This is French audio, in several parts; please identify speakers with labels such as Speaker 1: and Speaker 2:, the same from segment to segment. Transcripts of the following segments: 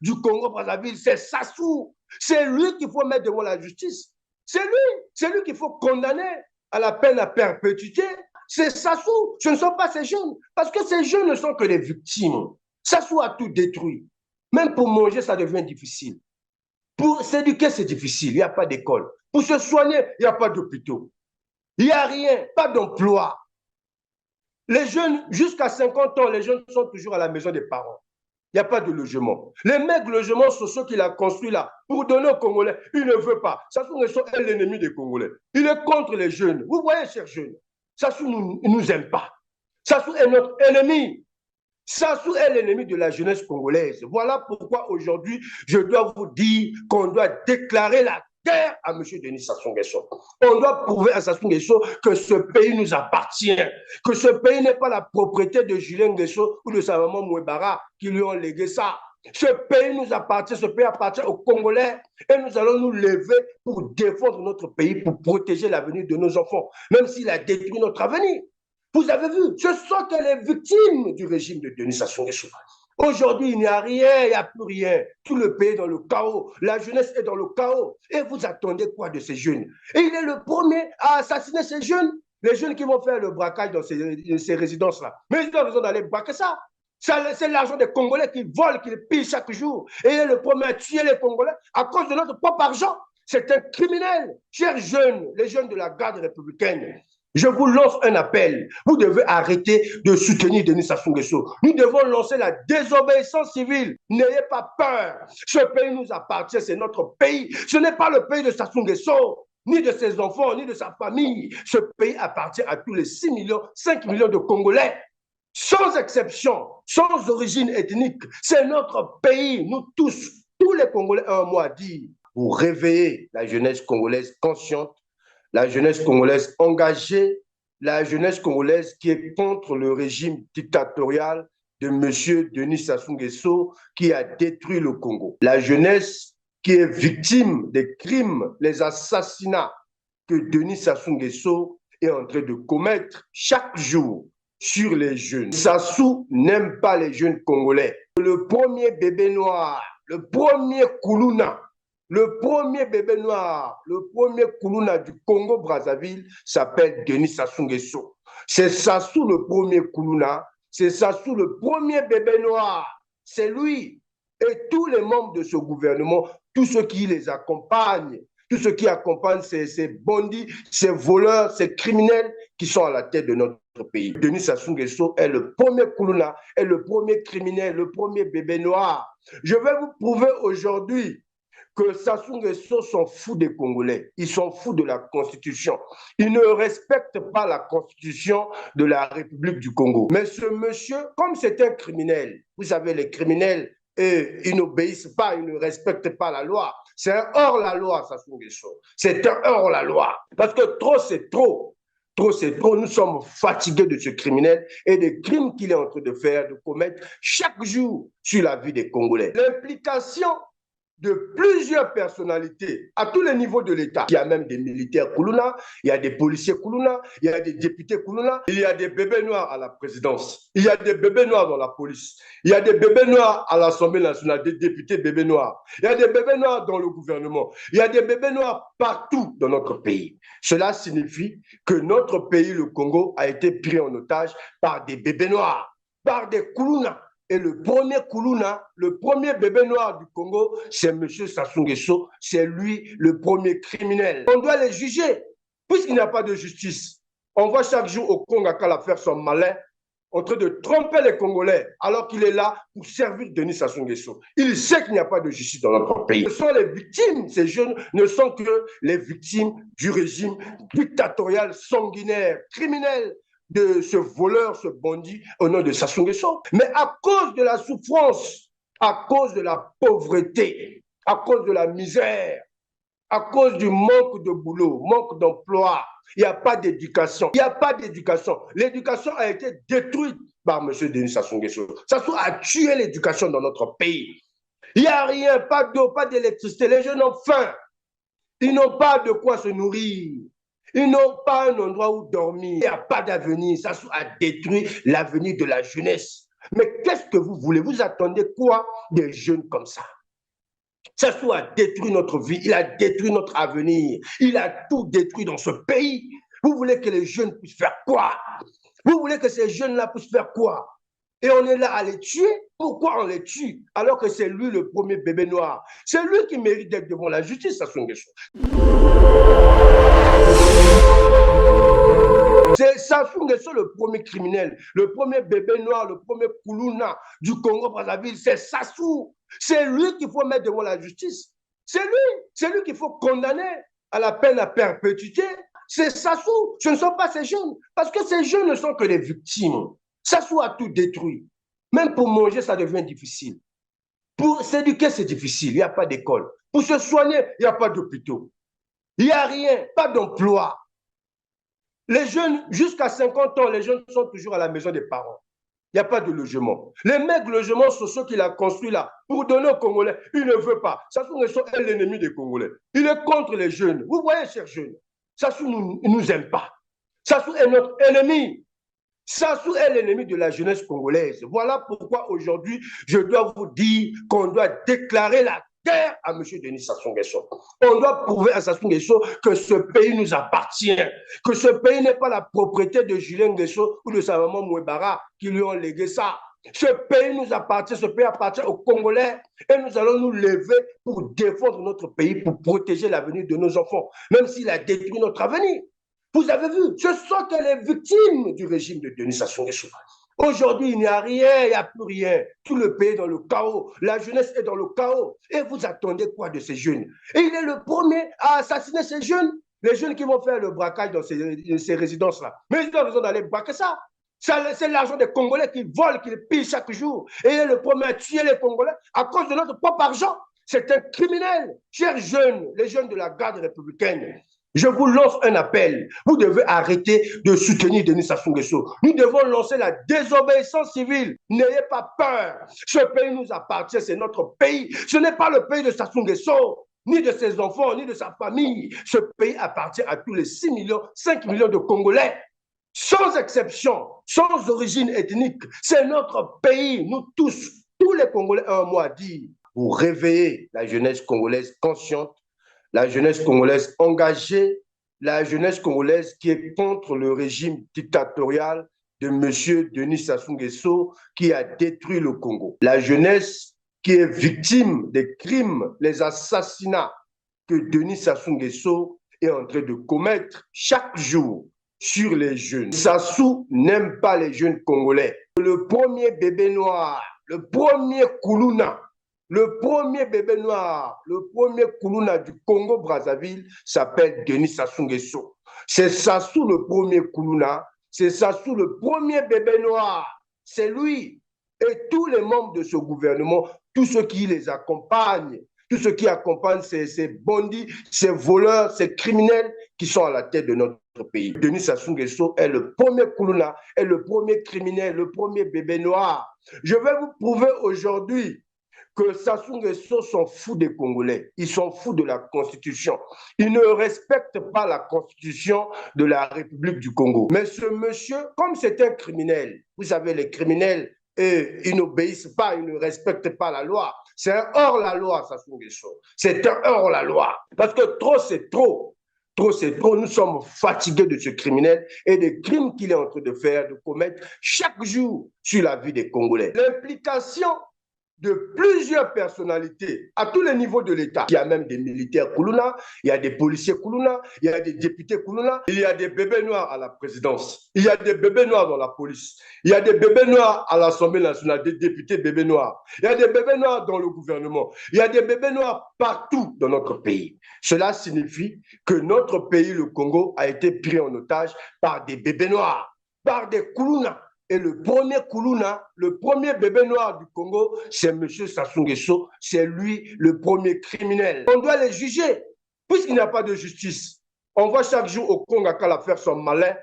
Speaker 1: du Congo-Brazzaville, c'est Sassou. C'est lui qu'il faut mettre devant la justice. C'est lui qu'il faut condamner à la peine à perpétuité. C'est Sassou, ce ne sont pas ces jeunes. Parce que ces jeunes ne sont que des victimes. Sassou a tout détruit. Même pour manger, ça devient difficile. Pour s'éduquer, c'est difficile. Il n'y a pas d'école. Pour se soigner, il n'y a pas d'hôpitaux. Il n'y a rien, pas d'emploi. Les jeunes, jusqu'à 50 ans, les jeunes sont toujours à la maison des parents. Il n'y a pas de logement. Les maigres logements sociaux qu'il a construits là, pour donner aux Congolais, il ne veut pas. Sassou Nguesso est l'ennemi des Congolais. Il est contre les jeunes. Vous voyez, chers jeunes, Sassou ne nous aime pas. Sassou est notre ennemi. Sassou est l'ennemi de la jeunesse congolaise. Voilà pourquoi aujourd'hui, je dois vous dire qu'on doit déclarer la guerre à M. Denis Sassou Nguesso. On doit prouver à Sassou Nguesso que ce pays nous appartient, que ce pays n'est pas la propriété de Julien Nguesso ou de sa maman Mouebara qui lui ont légué ça. Ce pays nous appartient, ce pays appartient aux Congolais et nous allons nous lever pour défendre notre pays, pour protéger l'avenir de nos enfants, même s'il a détruit notre avenir. Vous avez vu, ce sont que les victimes du régime de Denis Sassou Nguesso. Aujourd'hui, il n'y a rien, il n'y a plus rien. Tout le pays est dans le chaos. La jeunesse est dans le chaos. Et vous attendez quoi de ces jeunes? Et il est le premier à assassiner ces jeunes. Les jeunes qui vont faire le braquage dans ces résidences-là. Mais ils ont raison d'aller braquer ça. C'est l'argent des Congolais qui volent, qui pillent chaque jour. Et il est le premier à tuer les Congolais à cause de notre propre argent. C'est un criminel. Chers jeunes, les jeunes de la garde républicaine, je vous lance un appel. Vous devez arrêter de soutenir Denis Sassou Nguesso. Nous devons lancer la désobéissance civile. N'ayez pas peur. Ce pays nous appartient, c'est notre pays. Ce n'est pas le pays de Sassou Nguesso, ni de ses enfants, ni de sa famille. Ce pays appartient à tous les 6 millions, 5 millions de Congolais. Sans exception, sans origine ethnique. C'est notre pays. Nous tous les Congolais, un mot à dire. Vous réveillez la jeunesse congolaise consciente, la jeunesse congolaise engagée, la jeunesse congolaise qui est contre le régime dictatorial de M. Denis Sassou Nguesso qui a détruit le Congo. La jeunesse qui est victime des crimes, les assassinats que Denis Sassou Nguesso est en train de commettre chaque jour sur les jeunes. Sassou n'aime pas les jeunes congolais. Le premier bébé noir, le premier Koulouna, le premier bébé noir, le premier Koulouna du Congo-Brazzaville s'appelle Denis Sassou Nguesso. C'est Sassou le premier Koulouna, c'est Sassou le premier bébé noir. C'est lui et tous les membres de ce gouvernement, tous ceux qui les accompagnent, tous ceux qui accompagnent ces bandits, ces voleurs, ces criminels qui sont à la tête de notre pays. Denis Sassou Nguesso est le premier Koulouna, est le premier criminel, le premier bébé noir. Je vais vous prouver aujourd'hui que Sassou Nguesso s'en fout des Congolais. Ils s'en foutent de la Constitution. Ils ne respectent pas la Constitution de la République du Congo. Mais ce monsieur, comme c'est un criminel, vous savez, les criminels, ils n'obéissent pas, ils ne respectent pas la loi. C'est un hors-la-loi, Sassou Nguesso. C'est un hors-la-loi. Parce que trop, c'est trop. Trop, c'est trop. Nous sommes fatigués de ce criminel et des crimes qu'il est en train de faire, de commettre chaque jour sur la vie des Congolais. L'implication de plusieurs personnalités à tous les niveaux de l'État. Il y a même des militaires Koulouna, il y a des policiers Koulouna, il y a des députés Koulouna, il y a des bébés noirs à la présidence, il y a des bébés noirs dans la police, il y a des bébés noirs à l'Assemblée nationale, des députés bébés noirs, il y a des bébés noirs dans le gouvernement, il y a des bébés noirs partout dans notre pays. Cela signifie que notre pays, le Congo, a été pris en otage par des bébés noirs, par des Koulouna. Et le premier Koulouna, le premier bébé noir du Congo, c'est M. Sassou Nguesso. C'est lui le premier criminel. On doit les juger, puisqu'il n'y a pas de justice. On voit chaque jour au Congo Akala faire son malin, en train de tromper les Congolais, alors qu'il est là pour servir Denis Sassou Nguesso. Il sait qu'il n'y a pas de justice dans notre pays. Ce sont les victimes. Ces jeunes ne sont que les victimes du régime dictatorial, sanguinaire, criminel, de ce voleur, ce bandit au nom de Sassou Nguesso. Mais à cause de la souffrance, à cause de la pauvreté, à cause de la misère, à cause du manque de boulot, manque d'emploi, il n'y a pas d'éducation. Il n'y a pas d'éducation. L'éducation a été détruite par M. Denis Sassou Nguesso. Sassou a tué l'éducation dans notre pays. Il n'y a rien, pas d'eau, pas d'électricité. Les jeunes ont faim. Ils n'ont pas de quoi se nourrir. Ils n'ont pas un endroit où dormir. Il n'y a pas d'avenir. Sassou a détruit l'avenir de la jeunesse. Mais qu'est-ce que vous voulez? Vous attendez quoi des jeunes comme ça? Sassou a détruit notre vie, il a détruit notre avenir, il a tout détruit dans ce pays. Vous voulez que les jeunes puissent faire quoi? Vous voulez que ces jeunes-là puissent faire quoi? Et on est là à les tuer. Pourquoi on les tue alors que c'est lui le premier bébé noir? C'est lui qui mérite d'être devant la justice, Sassou Nguesso. C'est Sassou Nguesso le premier criminel, le premier bébé noir, le premier Koulouna du Congo-Brazzaville. C'est Sassou. C'est lui qu'il faut mettre devant la justice. C'est lui qu'il faut condamner à la peine à perpétuité. C'est Sassou. Ce ne sont pas ces jeunes. Parce que ces jeunes ne sont que des victimes. Sassou a tout détruit. Même pour manger, ça devient difficile. Pour s'éduquer, c'est difficile. Il n'y a pas d'école. Pour se soigner, il n'y a pas d'hôpitaux. Il n'y a rien, pas d'emploi. Les jeunes, jusqu'à 50 ans, les jeunes sont toujours à la maison des parents. Il n'y a pas de logement. Les maigres logements sociaux qu'il a construits là, pour donner aux Congolais, il ne veut pas. Sassou Nguesso est l'ennemi des Congolais. Il est contre les jeunes. Vous voyez, chers jeunes, Sassou ne nous aime pas. Sassou est notre ennemi. Sassou est l'ennemi de la jeunesse congolaise. Voilà pourquoi aujourd'hui, je dois vous dire qu'on doit déclarer la guerre à M. Denis Sassou Nguesso. On doit prouver à Sassou Nguesso que ce pays nous appartient, que ce pays n'est pas la propriété de Julien Nguesso ou de sa maman Mouebara qui lui ont légué ça. Ce pays nous appartient, ce pays appartient aux Congolais et nous allons nous lever pour défendre notre pays, pour protéger l'avenir de nos enfants, même s'il a détruit notre avenir. Vous avez vu, ce sont que les victimes du régime de Denis Sassou Nguesso. Aujourd'hui, il n'y a rien, il n'y a plus rien. Tout le pays est dans le chaos. La jeunesse est dans le chaos. Et vous attendez quoi de ces jeunes? Et il est le premier à assassiner ces jeunes. Les jeunes qui vont faire le braquage dans ces résidences-là. Mais ils ont raison d'aller braquer ça. C'est l'argent des Congolais qui volent, qui pillent chaque jour. Et il est le premier à tuer les Congolais à cause de notre propre argent. C'est un criminel. Chers jeunes, les jeunes de la garde républicaine, je vous lance un appel. Vous devez arrêter de soutenir Denis Sassou Nguesso. Nous devons lancer la désobéissance civile. N'ayez pas peur. Ce pays nous appartient, c'est notre pays. Ce n'est pas le pays de Sassou Nguesso, ni de ses enfants, ni de sa famille. Ce pays appartient à tous les 6 millions, 5 millions de Congolais. Sans exception, sans origine ethnique. C'est notre pays. Nous tous les Congolais, un mot à dire. Vous réveillez la jeunesse congolaise consciente, la jeunesse congolaise engagée, la jeunesse congolaise qui est contre le régime dictatorial de M. Denis Sassou Nguesso qui a détruit le Congo. La jeunesse qui est victime des crimes, les assassinats que Denis Sassou Nguesso est en train de commettre chaque jour sur les jeunes. Sassou n'aime pas les jeunes congolais. Le premier bébé noir, le premier Koulouna, le premier bébé noir, le premier Koulouna du Congo-Brazzaville s'appelle Denis Sassou Nguesso. C'est Sassou le premier Koulouna, c'est Sassou le premier bébé noir. C'est lui et tous les membres de ce gouvernement, tous ceux qui les accompagnent, tous ceux qui accompagnent ces bandits, ces voleurs, ces criminels qui sont à la tête de notre pays. Denis Sassou Nguesso est le premier Koulouna, est le premier criminel, le premier bébé noir. Je vais vous prouver aujourd'hui que Sassou Nguesso s'en fout des Congolais. Ils s'en foutent de la Constitution. Ils ne respectent pas la Constitution de la République du Congo. Mais ce monsieur, comme c'est un criminel, vous savez, les criminels, ils n'obéissent pas, ils ne respectent pas la loi. C'est un hors-la-loi, Sassou Nguesso. C'est un hors-la-loi. Parce que trop, c'est trop. Trop, c'est trop. Nous sommes fatigués de ce criminel et des crimes qu'il est en train de faire, de commettre chaque jour sur la vie des Congolais. L'implication de plusieurs personnalités à tous les niveaux de l'État. Il y a même des militaires Koulouna, il y a des policiers Koulouna, il y a des députés Koulouna, il y a des bébés noirs à la présidence, il y a des bébés noirs dans la police, il y a des bébés noirs à l'Assemblée nationale, des députés bébés noirs, il y a des bébés noirs dans le gouvernement, il y a des bébés noirs partout dans notre pays. Cela signifie que notre pays, le Congo, a été pris en otage par des bébés noirs, par des Koulouna. Et le premier Koulouna, le premier bébé noir du Congo, c'est M. Sassou Nguesso. C'est lui le premier criminel. On doit les juger, puisqu'il n'y a pas de justice. On voit chaque jour au Congo Akala faire son malin,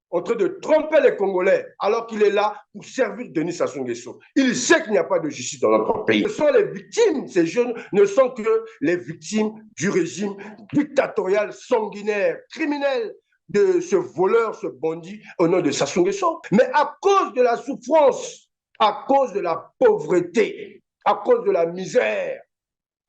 Speaker 1: en train de tromper les Congolais, alors qu'il est là pour servir Denis Sassou Nguesso. Il sait qu'il n'y a pas de justice dans notre pays. Ce sont les victimes. Ces jeunes ne sont que les victimes du régime dictatorial, sanguinaire, criminel, de ce voleur, ce bandit au nom de Sassou Nguesso. Mais à cause de la souffrance à cause de la pauvreté, à cause de la misère,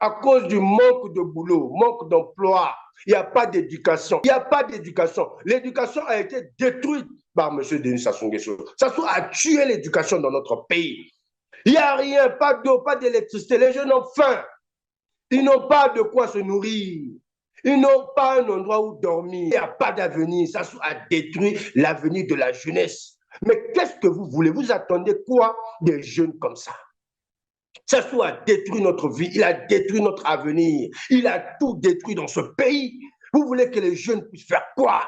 Speaker 1: à cause du manque de boulot, manque d'emploi. Il n'y a pas d'éducation. Il n'y a pas d'éducation. L'éducation a été détruite par M. Denis Sassou Nguesso. Sassou a tué l'éducation dans notre pays. Il n'y a rien, pas d'eau, pas d'électricité. Les jeunes ont faim. Ils n'ont pas de quoi se nourrir. Ils n'ont pas un endroit où dormir. Il n'y a pas d'avenir. Sassou a détruit l'avenir de la jeunesse. Mais qu'est-ce que vous voulez? Vous attendez quoi des jeunes comme ça? Sassou a détruit notre vie, il a détruit notre avenir, il a tout détruit dans ce pays. Vous voulez que les jeunes puissent faire quoi?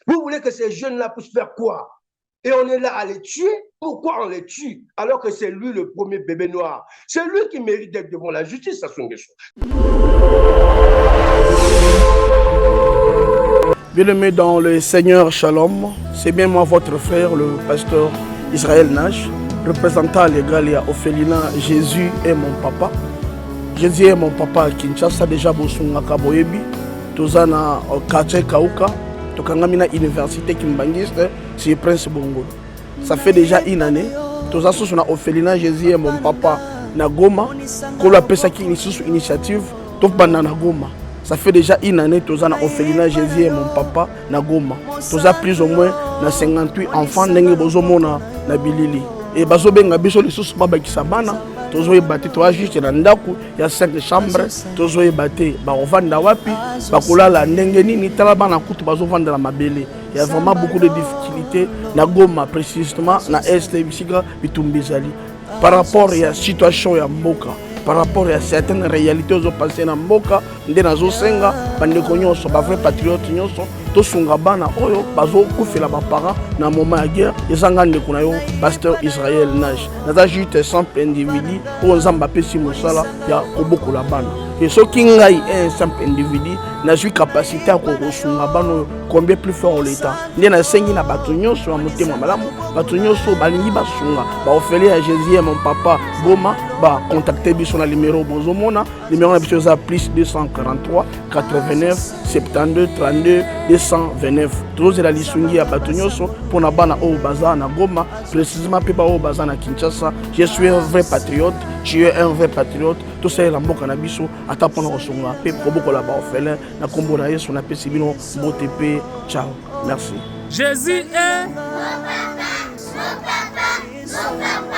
Speaker 1: Vous voulez que ces jeunes-là puissent faire quoi? Et on est là à les tuer. Pourquoi on les tue alors que c'est lui le premier bébé noir? C'est lui qui mérite d'être devant la justice, Sassou Nguesso.
Speaker 2: Bien-aimé dans le Seigneur Shalom, c'est bien moi votre frère, le pasteur Israël Nash, représentant légal et Ophelina. Jésus est mon papa. Jésus est mon papa à Kinshasa, déjà Bosunga Kaboyebi, Tozana Kache Kauka, Tokangamina Université Kimbangiste, c'est Prince Bongo. Ça fait déjà une année. Toza sous na Ophelina, Jésus est mon papa na Goma, Kolo Pesa qui initiative, Topana na Goma. Ça fait déjà une année que nous avons Ophelina, Jésus et mon papa na Goma. Nous avons plus ou moins 58 enfants na Bilili. Et bazo benga biso lisusu baba kisabana. Tozo ebate to juste na ndaku ya 5 chambres. Tozo ebate ba ovanda wapi, ba kolala ndenge nini tala bana kutu bazo vanda la mabele. Il y a vraiment beaucoup de difficultés na Goma précisément na Est Bisika Bitumbizali. Par rapport à la situation ya mboka. Par rapport à certaines réalités aux passées dans Mboka, Ndenazo Senga, Bandeko Nyonso, vrai patriote Nyonso, Tosunga Bana, Oyo, Bazo, Koufela Bapara, dans le moment de guerre, les Angans de Kunayo, pasteur Israël Nage. Naza juste simple individu, où Zamba Pessi Moussala, ya Koboko la Bana. Et ce qui est un simple individu, n'a eu capacité à Kosunga Bana, combien plus fort l'État. Ndena Sengi na Batunyo, sur un moté Mamalamu, Batunyo, sur Balingi Basunga, Baofeli à Jésus et mon papa, Goma, contacter sur le numéro Bozomona, numéro de plus 243 89 72 32 229. Tous la lisungi à Batunyoso pour na bana au bazar na Goma, précisément Pepa au bazar na Kinshasa. Je suis un vrai patriote, tu es un vrai patriote. Tout ça est la mboka na biso atapona osonga pe koboko la ba ofele na kombo na Yesu na pesi bino botepe. Ciao. Merci.
Speaker 3: Jésus est mon papa, mon papa, mon papa.